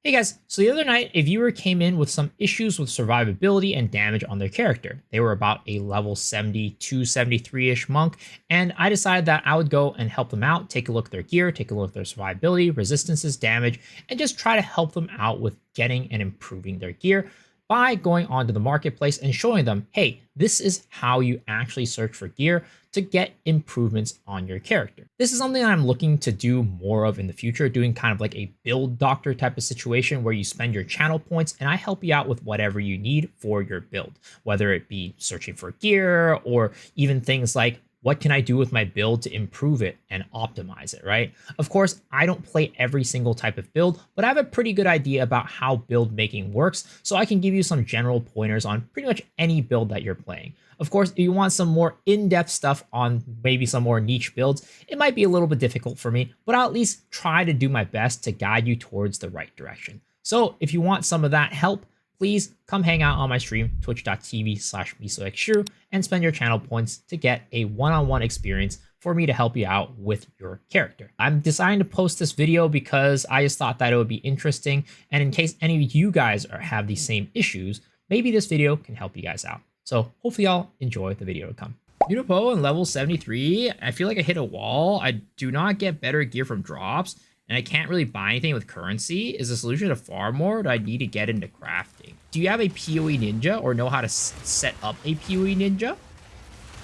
Hey guys, so the other night, a viewer came in with some issues with survivability and damage on their character. They were about a level 72, 73-ish monk, and I decided that I would go and help them out, take a look at their gear, take a look at their survivability, resistances, damage, and just try to help them out with getting and improving their gear by going onto the marketplace and showing them, hey, this is how you actually search for gear to get improvements on your character. This is something I'm looking to do more of in the future, doing kind of like a build doctor type of situation where you spend your channel points and I help you out with whatever you need for your build, whether it be searching for gear or even things like what can I do with my build to improve it and optimize it, right? Of course, I don't play every single type of build, but I have a pretty good idea about how build making works, so I can give you some general pointers on pretty much any build that you're playing. Of course, if you want some more in-depth stuff on maybe some more niche builds, it might be a little bit difficult for me, but I'll at least try to do my best to guide you towards the right direction. So if you want some of that help, please come hang out on my stream, twitch.tv/misoxshrew, and spend your channel points to get a one-on-one experience for me to help you out with your character. I'm deciding to post this video because I just thought that it would be interesting, and in case any of you guys have these same issues, maybe this video can help you guys out. So hopefully y'all enjoy the video to come. Unipo in level 73, I feel like I hit a wall. I do not get better gear from drops, and I can't really buy anything with currency. Is the solution to farm more, or do I need to get into crafting? Do you have a PoE ninja or know how to set up a PoE ninja?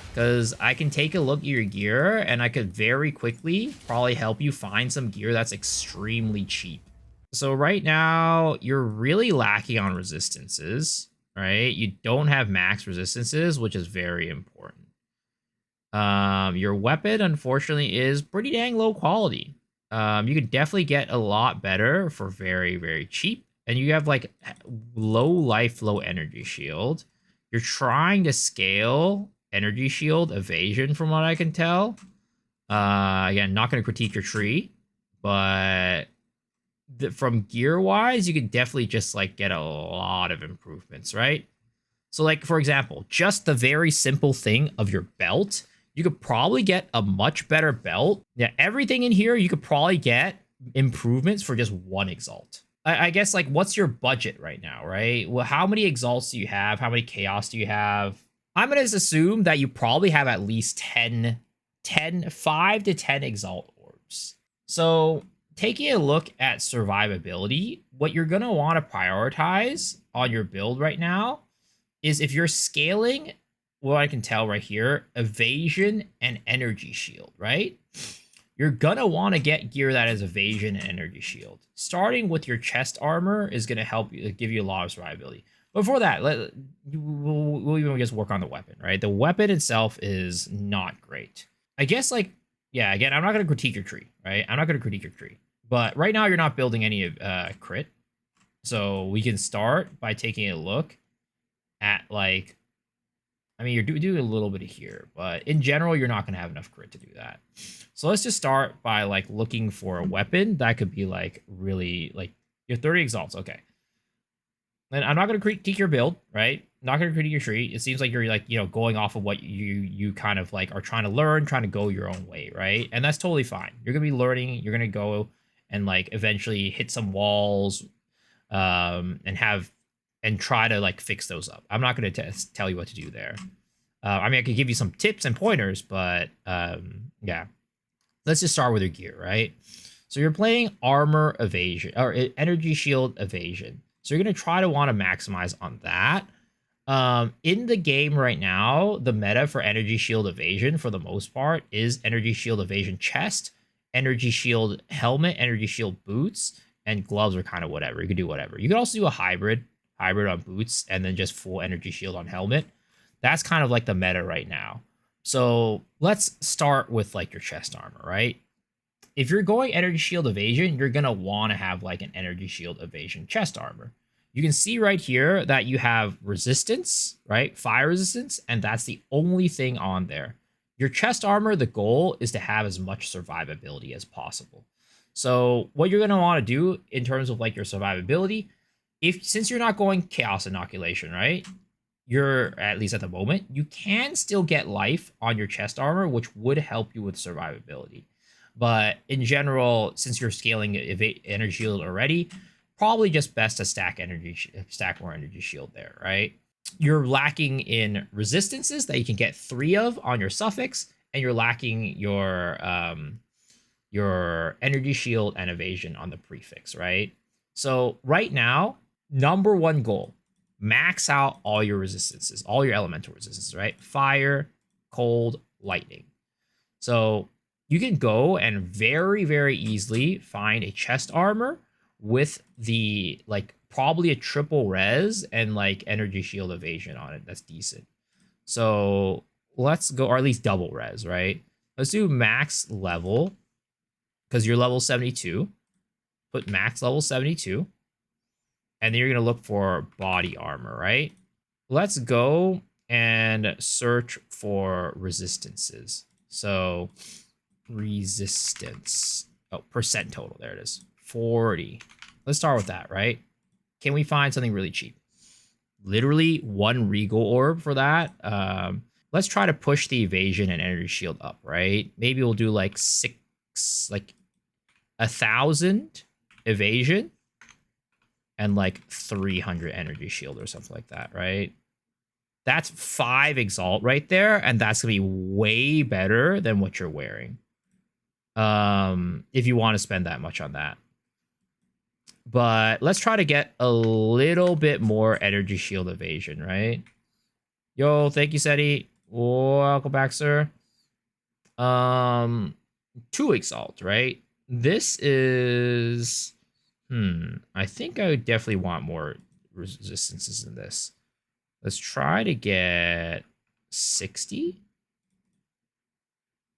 Because I can take a look at your gear and I could very quickly probably help you find some gear that's extremely cheap. So right now, you're really lacking on resistances, right? You don't have max resistances, which is very important. Your weapon, unfortunately, is pretty dang low quality. You could definitely get a lot better for very, very cheap. And you have like low life, low energy shield. You're trying to scale energy shield evasion from what I can tell. Again, not going to critique your tree, but from gear wise, you could definitely just like get a lot of improvements, right? So like, for example, just the very simple thing of your belt, you could probably get a much better belt. Yeah, everything in here, you could probably get improvements for just one exalt. I guess, like, what's your budget right now, right? Well, how many exalts do you have? How many chaos do you have? I'm going to assume that you probably have at least 5 to 10 exalt orbs. So taking a look at survivability, what you're going to want to prioritize on your build right now is if you're scaling, what I can tell right here, evasion and energy shield, right? You're gonna want to get gear that is evasion and energy shield. Starting with your chest armor is gonna help you, give you a lot of survivability. Before that, we'll even just work on the weapon, right? The weapon itself is not great. I guess, like, yeah, again, I'm not gonna critique your tree, right? I'm not gonna critique your tree. But right now you're not building any crit. So we can start by taking a look at, like, I mean, you're doing a little bit of here, but in general, you're not going to have enough crit to do that. So let's just start by, like, looking for a weapon that could be, like, really, like, your 30 exalts. Okay. And I'm not going to critique your build, right? Not going to critique your tree. It seems like you're, like, you know, going off of what you kind of, like, are trying to learn, trying to go your own way, right? And that's totally fine. You're going to be learning. You're going to go and, like, eventually hit some walls and try to, like, fix those up. I'm not going to tell you what to do there. I mean, I could give you some tips and pointers, but yeah. Let's just start with your gear, right? So you're playing armor evasion or energy shield evasion. So you're going to try to want to maximize on that. In the game right now, the meta for energy shield evasion for the most part is energy shield evasion chest, energy shield helmet, energy shield boots, and gloves are kind of whatever. You could do whatever. You could also do a hybrid on boots and then just full energy shield on helmet. That's kind of like the meta right now. So let's start with, like, your chest armor, right? If you're going energy shield evasion, you're going to want to have, like, an energy shield evasion chest armor. You can see right here that you have resistance, right? Fire resistance, and that's the only thing on there. Your chest armor, the goal is to have as much survivability as possible. So what you're going to want to do in terms of, like, your survivability, since you're not going chaos inoculation, right? You're, at least at the moment, you can still get life on your chest armor, which would help you with survivability. But in general, since you're scaling energy shield already, probably just best to stack more energy shield there, right? You're lacking in resistances that you can get 3 of on your suffix, and you're lacking your energy shield and evasion on the prefix, right? So right now, number one goal, max out all your resistances, all your elemental resistances, right? Fire, cold, lightning. So you can go and very, very easily find a chest armor with the like probably a triple res and like energy shield evasion on it. That's decent. So let's go, or at least double res, right? Let's do max level because you're level 72. Put max level 72. And then you're going to look for body armor, right? Let's go and search for resistances. So resistance. Oh, percent total. There it is. 40. Let's start with that, right? Can we find something really cheap? Literally 1 regal orb for that. Let's try to push the evasion and energy shield up, right? Maybe we'll do like 1,000 evasion and like 300 energy shield or something like that, right? That's 5 exalt right there, and that's gonna be way better than what you're wearing. If you want to spend that much on that. But let's try to get a little bit more energy shield evasion, right? Yo, thank you, Seti. Welcome back, sir. 2 exalt, right? This is I think I would definitely want more resistances in this. Let's try to get 60.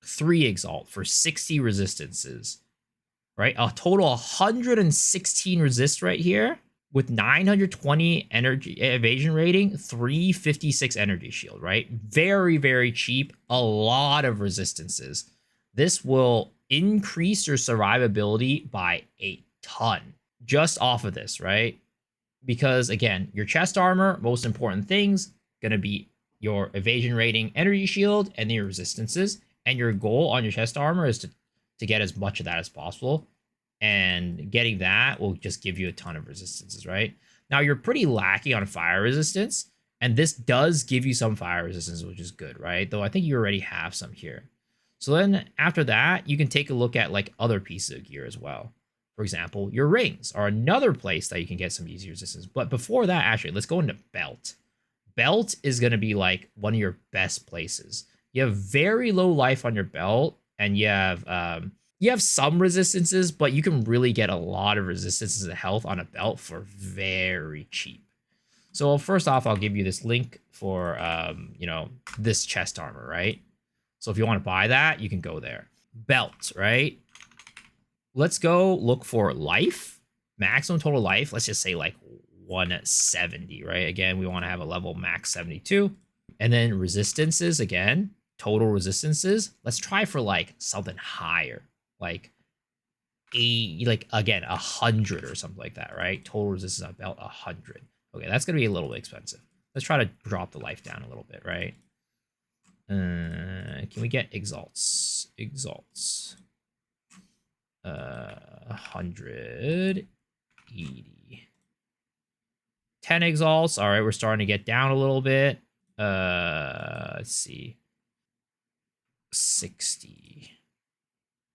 3 exalt for 60 resistances, right? A total 116 resist right here with 920 energy evasion rating, 356 energy shield, right? Very, very cheap. A lot of resistances. This will increase your survivability by a ton just off of this, right? Because again, your chest armor, most important things, gonna be your evasion rating, energy shield, and your resistances. And your goal on your chest armor is to get as much of that as possible. And getting that will just give you a ton of resistances, right? Now you're pretty lacking on fire resistance, and this does give you some fire resistance, which is good, right? Though I think you already have some here. So then after that, you can take a look at like other pieces of gear as well. For example, your rings are another place that you can get some easy resistance. But before that, actually, let's go into belt. Belt is going to be like one of your best places. You have very low life on your belt, and you have some resistances, but you can really get a lot of resistances and health on a belt for very cheap. So first off, I'll give you this link for this chest armor, right? So if you want to buy that, you can go there. Belt, right? Let's go look for life, maximum total life. Let's just say like 170, right? Again, we want to have a level max 72. And then resistances, again, total resistances. Let's try for like something higher, like again, 100 or something like that, right? Total resistance on belt 100. Okay, that's gonna be a little bit expensive. Let's try to drop the life down a little bit, right? Can we get exalts? 180. 10 exalts. All right, we're starting to get down a little bit. Let's see. 60.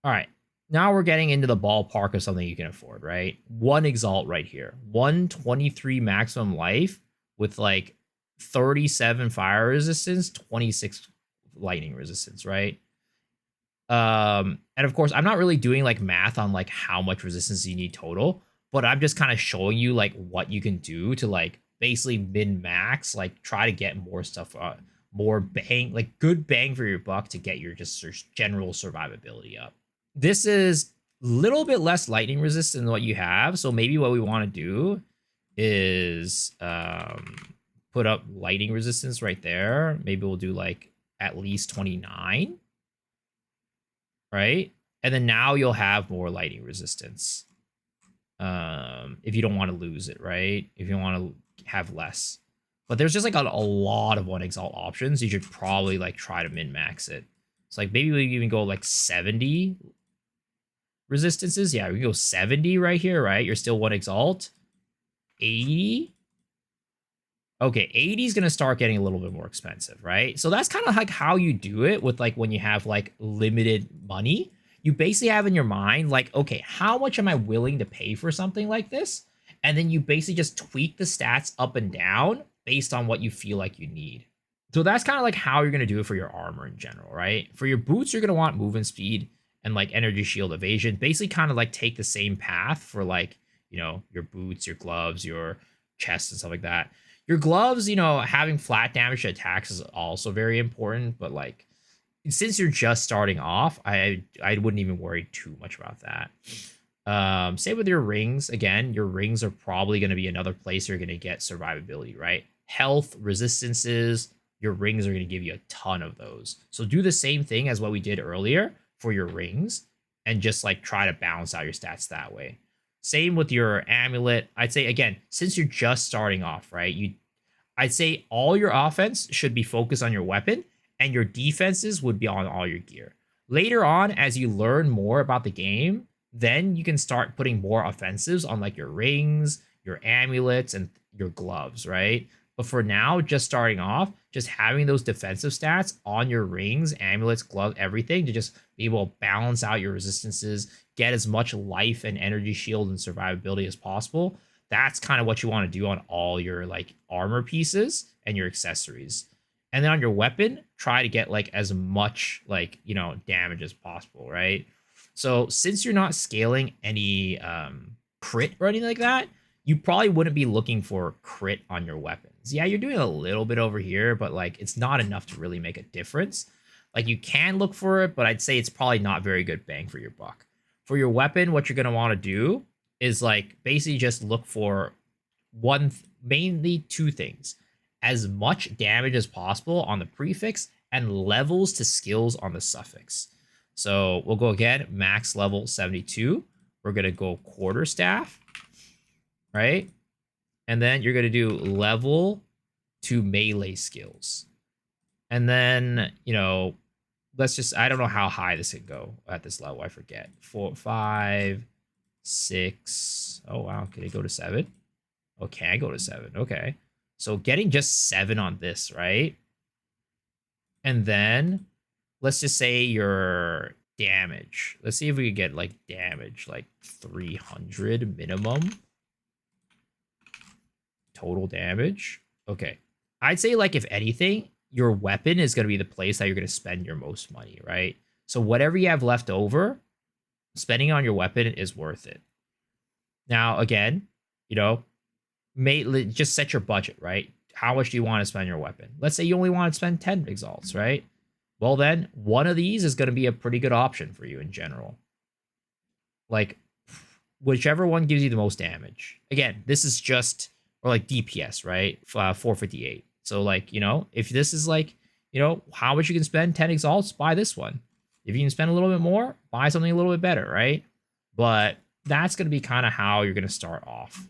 All right. Now we're getting into the ballpark of something you can afford, right? 1 exalt right here. 123 maximum life with like 37 fire resistance, 26 lightning resistance, right? And of course, I'm not really doing like math on like how much resistance you need total, but I'm just kind of showing you like what you can do to like basically min max, like try to get more stuff, more bang, like good bang for your buck to get your just general survivability up. This is a little bit less lightning resistant than what you have, so maybe what we want to do is put up lightning resistance right there. Maybe we'll do like at least 29. Right? And then now you'll have more lightning resistance. If you don't want to lose it, right? If you want to have less. But there's just like a lot of 1 exalt options. You should probably like try to min max it. It's like maybe we even go like 70 resistances. Yeah, we go 70 right here, right? You're still 1 exalt. 80. Okay, 80 is going to start getting a little bit more expensive, right? So that's kind of like how you do it with like when you have like limited money. You basically have in your mind like, okay, how much am I willing to pay for something like this? And then you basically just tweak the stats up and down based on what you feel like you need. So that's kind of like how you're going to do it for your armor in general, right? For your boots, you're going to want movement speed and like energy shield evasion. Basically kind of like take the same path for like, your boots, your gloves, your chest and stuff like that. Your gloves, having flat damage to attacks is also very important, but like since you're just starting off, I wouldn't even worry too much about that. Same with your rings. Again, your rings are probably going to be another place you're going to get survivability, right? Health, resistances, your rings are going to give you a ton of those. So do the same thing as what we did earlier for your rings and just like try to balance out your stats that way. Same with your amulet. I'd say again, since you're just starting off, right? I'd say all your offense should be focused on your weapon and your defenses would be on all your gear. Later on, as you learn more about the game, then you can start putting more offensives on like your rings, your amulets, and your gloves, right? But for now, just starting off, just having those defensive stats on your rings, amulets, gloves, everything to just be able to balance out your resistances, get as much life and energy shield and survivability as possible. That's kind of what you want to do on all your like armor pieces and your accessories. And then on your weapon, try to get like as much like, damage as possible, right? So since you're not scaling any crit or anything like that, you probably wouldn't be looking for crit on your weapons. Yeah, you're doing a little bit over here, but like it's not enough to really make a difference. Like you can look for it, but I'd say it's probably not very good bang for your buck. For your weapon, what you're going to want to do is like basically just look for mainly two things: as much damage as possible on the prefix and levels to skills on the suffix. So we'll go again, max level 72. We're going to go quarterstaff, right? And then you're going to do level to melee skills. And then, let's just, I don't know how high this can go at this level. I forget. 4, 5, 6. Oh, wow. Can it go to 7? Oh, can I go to 7? Okay. So getting just 7 on this, right? And then let's just say your damage. Let's see if we could get like damage, like 300 minimum total damage. Okay. I'd say like if anything, your weapon is going to be the place that you're going to spend your most money, right? So whatever you have left over, spending on your weapon is worth it. Now, again, just set your budget, right? How much do you want to spend your weapon? Let's say you only want to spend 10 exalts, right? Well, then one of these is going to be a pretty good option for you in general. Like, whichever one gives you the most damage. Again, this is just, or like DPS, right? 458. So, like, if this is like, how much you can spend 10 exalts, buy this one. If you can spend a little bit more, buy something a little bit better, right? But that's going to be kind of how you're going to start off.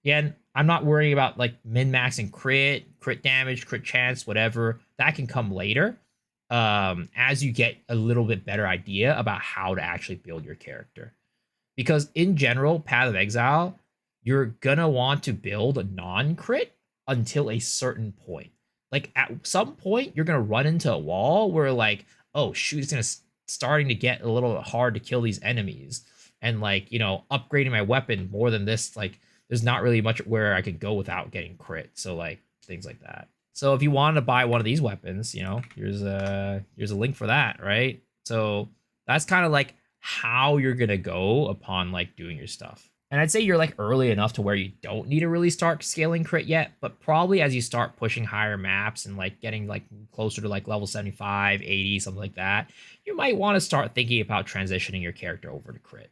Again, I'm not worrying about like min-max and crit damage, crit chance, whatever. That can come later as you get a little bit better idea about how to actually build your character. Because in general, Path of Exile, you're going to want to build a non-crit until a certain point. Like at some point, you're going to run into a wall where like, oh shoot, it's going to starting to get a little hard to kill these enemies. And like, upgrading my weapon more than this, like, there's not really much where I could go without getting crit. So like things like that. So if you wanted to buy one of these weapons, here's a link for that, right? So that's kind of like how you're gonna go upon like doing your stuff. And I'd say you're like early enough to where you don't need to really start scaling crit yet, but probably as you start pushing higher maps and like getting like closer to like level 75, 80, something like that, you might want to start thinking about transitioning your character over to crit.